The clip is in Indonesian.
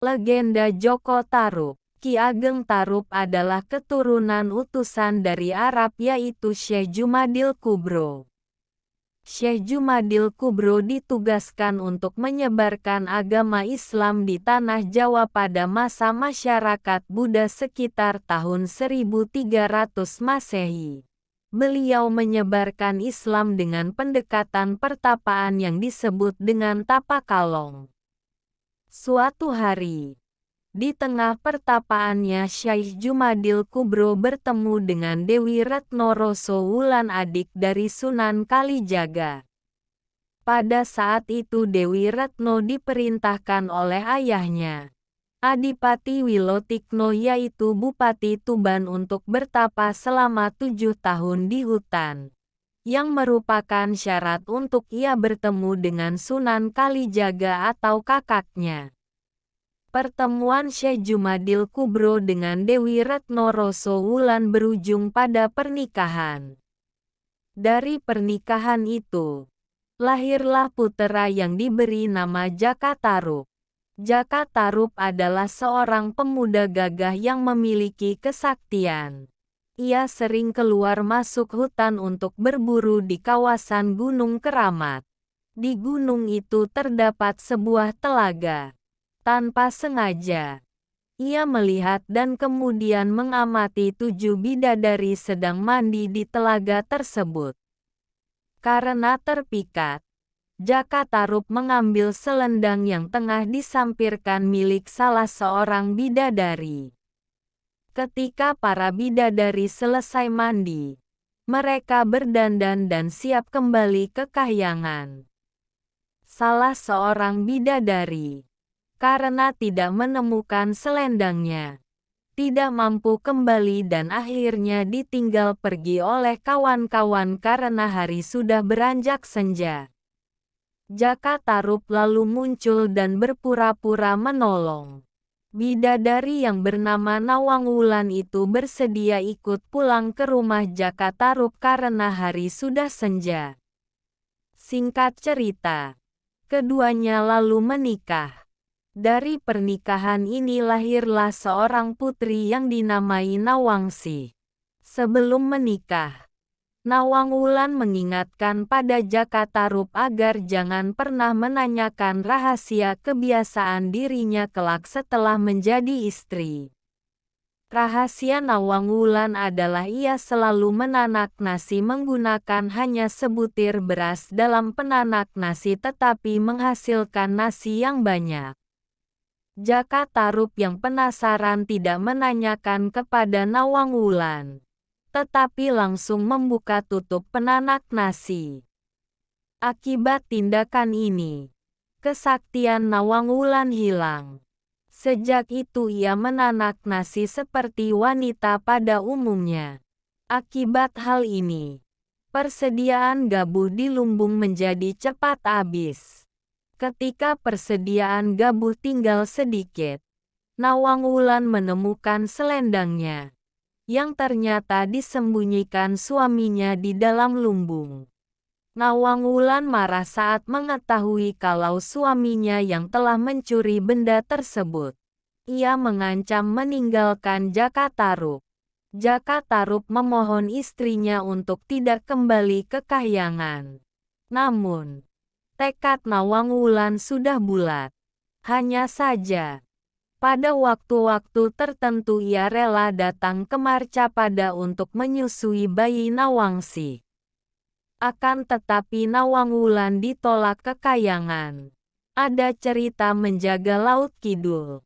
Legenda Joko Tarub. Ki Ageng Tarub adalah keturunan utusan dari Arab yaitu Syekh Jumadil Kubro. Syekh Jumadil Kubro ditugaskan untuk menyebarkan agama Islam di tanah Jawa pada masa masyarakat Buddha sekitar tahun 1300 Masehi. Beliau menyebarkan Islam dengan pendekatan pertapaan yang disebut dengan tapa kalong. Suatu hari, di tengah pertapaannya Syekh Jumadil Kubro bertemu dengan Dewi Retno Roso Wulan adik dari Sunan Kalijaga. Pada saat itu Dewi Retno diperintahkan oleh ayahnya, Adipati Wilotikno yaitu Bupati Tuban untuk bertapa selama 7 tahun di hutan, yang merupakan syarat untuk ia bertemu dengan Sunan Kalijaga atau kakaknya. Pertemuan Syekh Jumadil Kubro dengan Dewi Retno Roso Wulan berujung pada pernikahan. Dari pernikahan itu, lahirlah putera yang diberi nama Jaka Tarub. Jaka Tarub adalah seorang pemuda gagah yang memiliki kesaktian. Ia sering keluar masuk hutan untuk berburu di kawasan Gunung Keramat. Di gunung itu terdapat sebuah telaga. Tanpa sengaja, ia melihat dan kemudian mengamati 7 bidadari sedang mandi di telaga tersebut. Karena terpikat, Jaka Tarub mengambil selendang yang tengah disampirkan milik salah seorang bidadari. Ketika para bidadari selesai mandi, mereka berdandan dan siap kembali ke kahyangan. Salah seorang bidadari, karena tidak menemukan selendangnya, tidak mampu kembali dan akhirnya ditinggal pergi oleh kawan-kawan karena hari sudah beranjak senja. Jaka Tarub lalu muncul dan berpura-pura menolong. Bidadari yang bernama Nawang Wulan itu bersedia ikut pulang ke rumah Jaka Tarub karena hari sudah senja. Singkat cerita, keduanya lalu menikah. Dari pernikahan ini lahirlah seorang putri yang dinamai Nawangsi. Sebelum menikah, Nawang Wulan mengingatkan pada Jaka Tarub agar jangan pernah menanyakan rahasia kebiasaan dirinya kelak setelah menjadi istri. Rahasia Nawang Wulan adalah ia selalu menanak nasi menggunakan hanya sebutir beras dalam penanak nasi tetapi menghasilkan nasi yang banyak. Jaka Tarub yang penasaran tidak menanyakan kepada Nawang Wulan, tetapi langsung membuka tutup penanak nasi. Akibat tindakan ini, kesaktian Nawang Wulan hilang. Sejak itu ia menanak nasi seperti wanita pada umumnya. Akibat hal ini, persediaan gabuh di lumbung menjadi cepat habis. Ketika persediaan gabuh tinggal sedikit, Nawang Wulan menemukan selendangnya, yang ternyata disembunyikan suaminya di dalam lumbung. Nawang Wulan marah saat mengetahui kalau suaminya yang telah mencuri benda tersebut. Ia mengancam meninggalkan Jaka Tarub. Jaka Tarub memohon istrinya untuk tidak kembali ke kahyangan. Namun, tekad Nawang Wulan sudah bulat. Hanya saja, pada waktu-waktu tertentu ia rela datang ke Marcapada untuk menyusui bayi Nawangsi. Akan tetapi Nawang Wulan ditolak ke kahyangan. Ada cerita menjaga Laut Kidul.